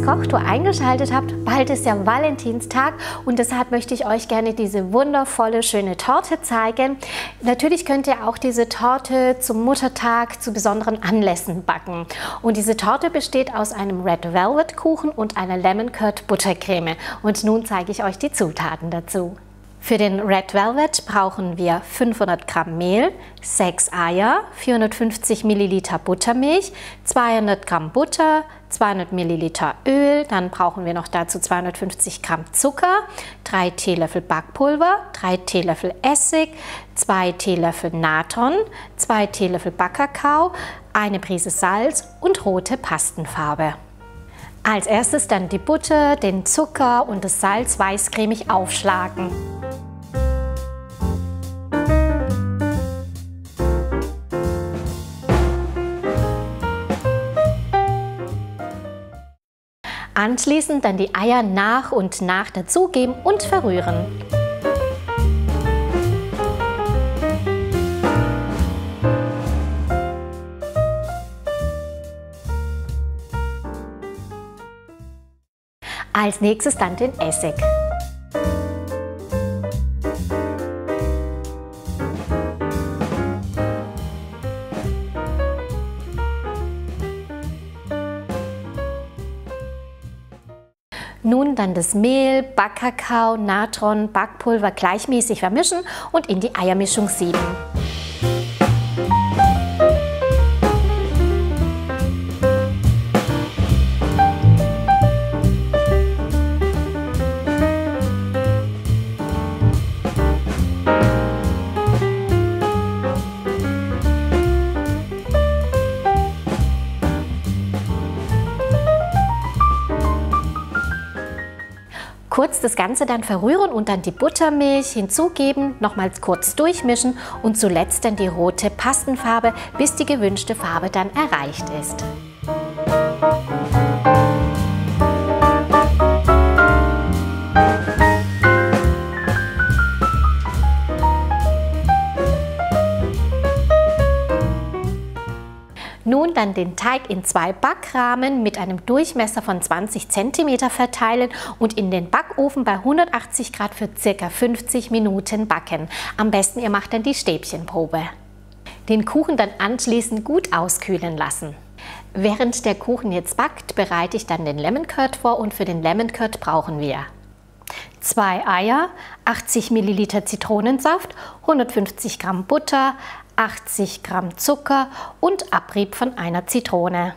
Kochtour eingeschaltet habt. Bald ist ja Valentinstag und deshalb möchte ich euch gerne diese wundervolle, schöne Torte zeigen. Natürlich könnt ihr auch diese Torte zum Muttertag zu besonderen Anlässen backen. Und diese Torte besteht aus einem Red Velvet Kuchen und einer Lemon Curd Buttercreme. Und nun zeige ich euch die Zutaten dazu. Für den Red Velvet brauchen wir 500 Gramm Mehl, 6 Eier, 450 Milliliter Buttermilch, 200 Gramm Butter, 200 Milliliter Öl, dann brauchen wir noch dazu 250 Gramm Zucker, 3 Teelöffel Backpulver, 3 Teelöffel Essig, 2 Teelöffel Natron, 2 Teelöffel Backkakao, eine Prise Salz und rote Pastenfarbe. Als erstes dann die Butter, den Zucker und das Salz weißcremig aufschlagen. Anschließend dann die Eier nach und nach dazugeben und verrühren. Als nächstes dann den Essig. Nun dann das Mehl, Backkakao, Natron, Backpulver gleichmäßig vermischen und in die Eiermischung sieben. Kurz das Ganze dann verrühren und dann die Buttermilch hinzugeben, nochmals kurz durchmischen und zuletzt dann die rote Pastenfarbe, bis die gewünschte Farbe dann erreicht ist. Nun dann den Teig in 2 Backrahmen mit einem Durchmesser von 20 cm verteilen und in den Backofen bei 180 Grad für ca. 50 Minuten backen. Am besten ihr macht dann die Stäbchenprobe. Den Kuchen dann anschließend gut auskühlen lassen. Während der Kuchen jetzt backt, bereite ich dann den Lemon Curd vor und für den Lemon Curd brauchen wir 2 Eier, 80 Milliliter Zitronensaft, 150 Gramm Butter, 80 Gramm Zucker und Abrieb von einer Zitrone.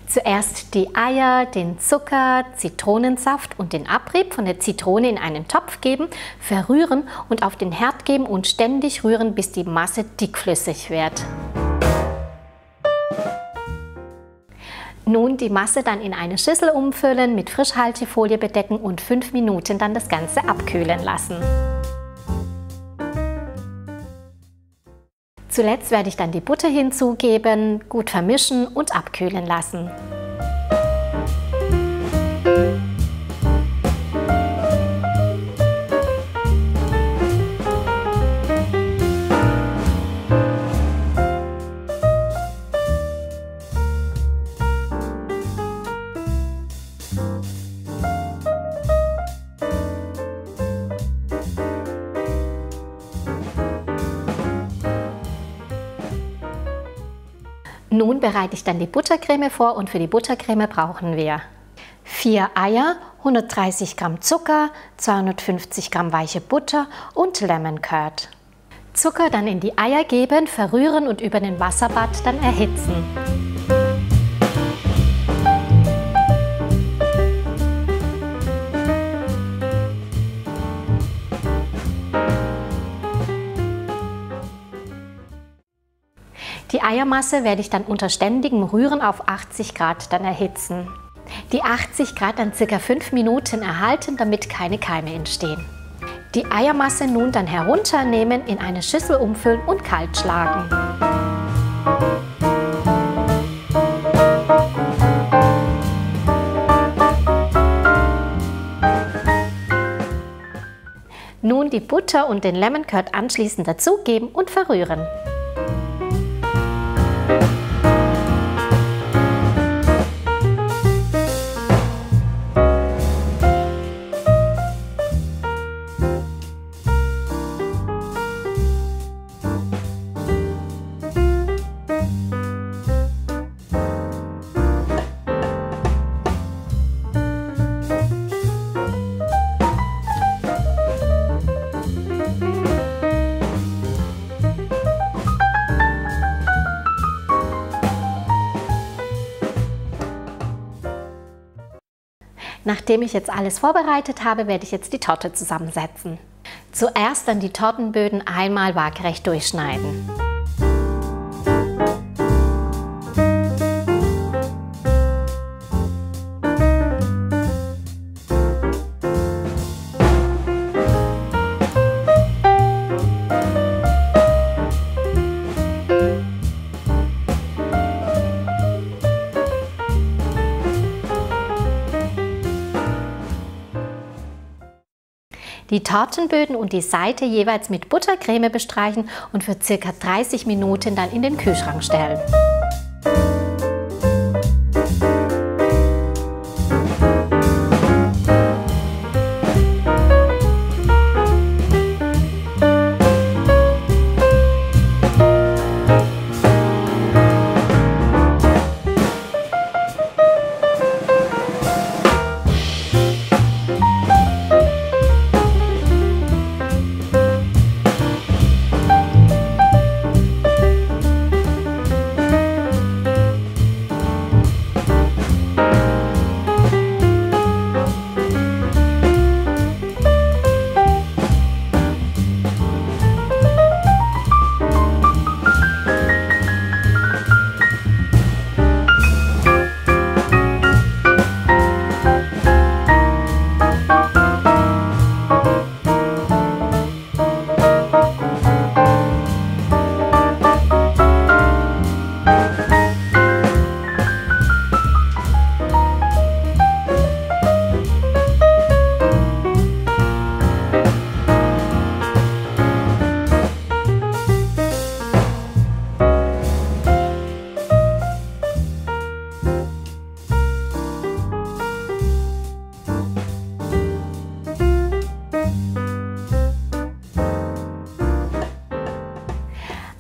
Zuerst die Eier, den Zucker, Zitronensaft und den Abrieb von der Zitrone in einen Topf geben, verrühren und auf den Herd geben und ständig rühren, bis die Masse dickflüssig wird. Nun die Masse dann in eine Schüssel umfüllen, mit Frischhaltefolie bedecken und 5 Minuten dann das Ganze abkühlen lassen. Zuletzt werde ich dann die Butter hinzugeben, gut vermischen und abkühlen lassen. Nun bereite ich dann die Buttercreme vor und für die Buttercreme brauchen wir 4 Eier, 130 Gramm Zucker, 250 Gramm weiche Butter und Lemon Curd. Zucker dann in die Eier geben, verrühren und über den Wasserbad dann erhitzen. Die Eiermasse werde ich dann unter ständigem Rühren auf 80 Grad dann erhitzen. Die 80 Grad dann ca. 5 Minuten erhalten, damit keine Keime entstehen. Die Eiermasse nun dann herunternehmen, in eine Schüssel umfüllen und kalt schlagen. Nun die Butter und den Lemon Curd anschließend dazugeben und verrühren. Nachdem ich jetzt alles vorbereitet habe, werde ich jetzt die Torte zusammensetzen. Zuerst dann die Tortenböden einmal waagerecht durchschneiden. Die Tortenböden und die Seite jeweils mit Buttercreme bestreichen und für ca. 30 Minuten dann in den Kühlschrank stellen.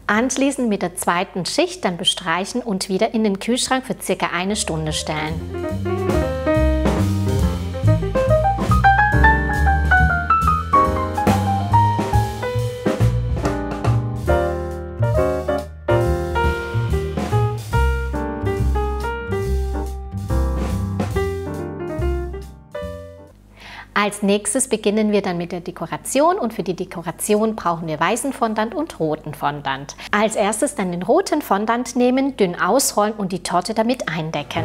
Anschließend mit der zweiten Schicht dann bestreichen und wieder in den Kühlschrank für ca. 1 Stunde stellen. Als nächstes beginnen wir dann mit der Dekoration und für die Dekoration brauchen wir weißen Fondant und roten Fondant. Als erstes dann den roten Fondant nehmen, dünn ausrollen und die Torte damit eindecken.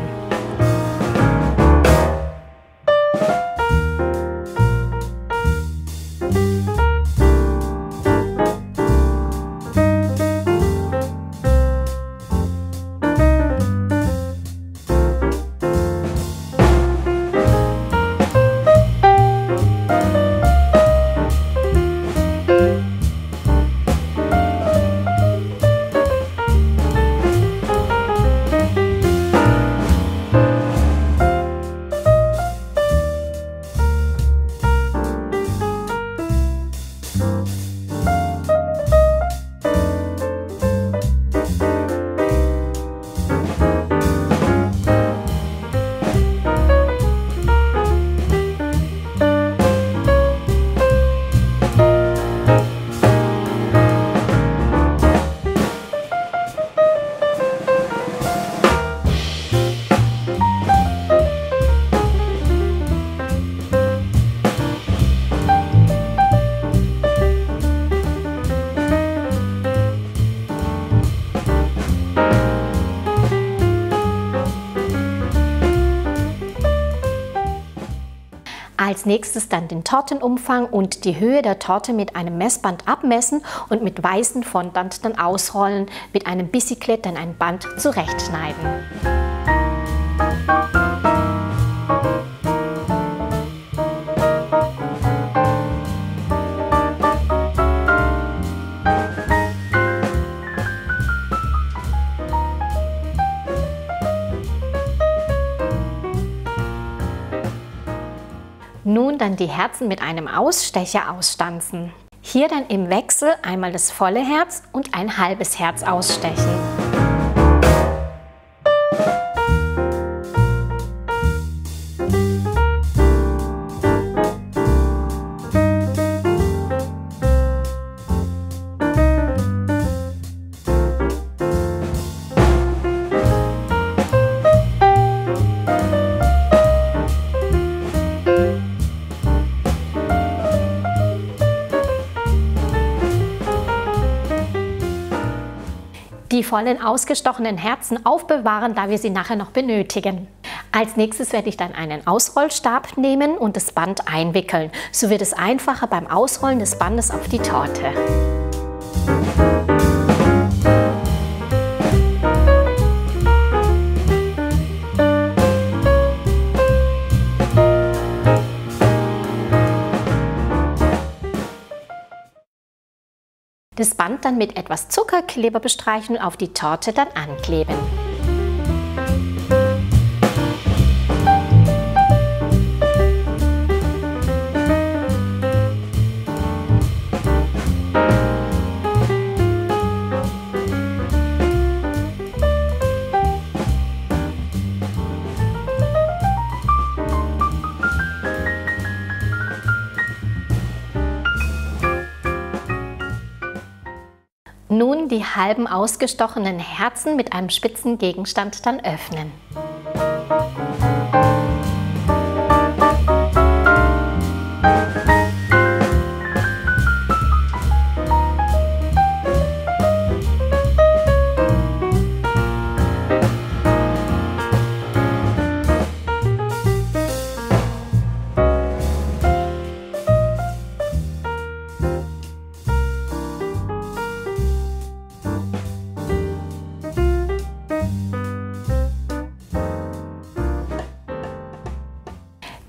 Als nächstes dann den Tortenumfang und die Höhe der Torte mit einem Messband abmessen und mit weißem Fondant dann ausrollen, mit einem Bicyclette dann ein Band zurechtschneiden. Nun dann die Herzen mit einem Ausstecher ausstanzen. Hier dann im Wechsel einmal das volle Herz und ein halbes Herz ausstechen. die vollen ausgestochenen Herzen aufbewahren, da wir sie nachher noch benötigen. Als nächstes werde ich dann einen Ausrollstab nehmen und das Band einwickeln. So wird es einfacher beim Ausrollen des Bandes auf die Torte. Das Band dann mit etwas Zuckerkleber bestreichen und auf die Torte dann ankleben. Nun die halben ausgestochenen Herzen mit einem spitzen Gegenstand dann öffnen.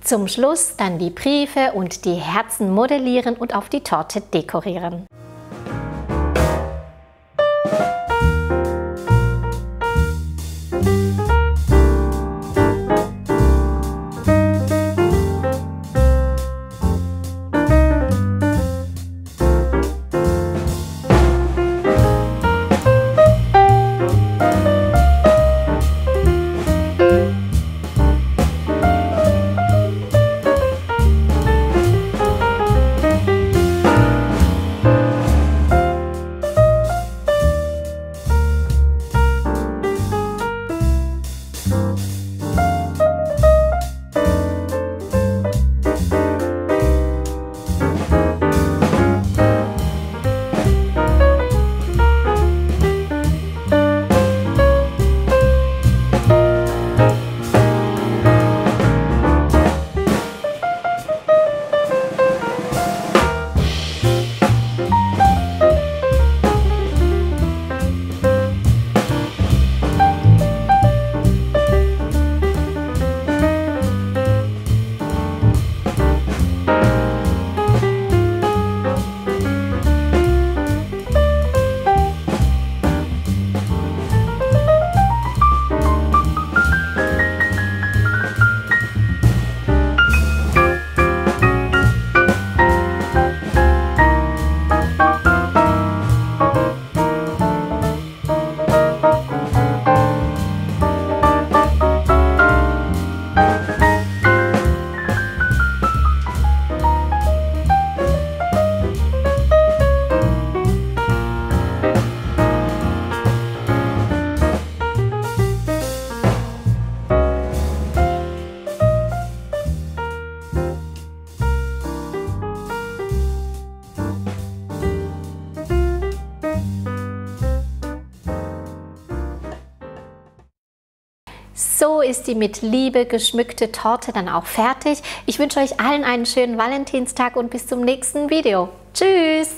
Zum Schluss dann die Briefe und die Herzen modellieren und auf die Torte dekorieren. So ist die mit Liebe geschmückte Torte dann auch fertig. Ich wünsche euch allen einen schönen Valentinstag und bis zum nächsten Video. Tschüss!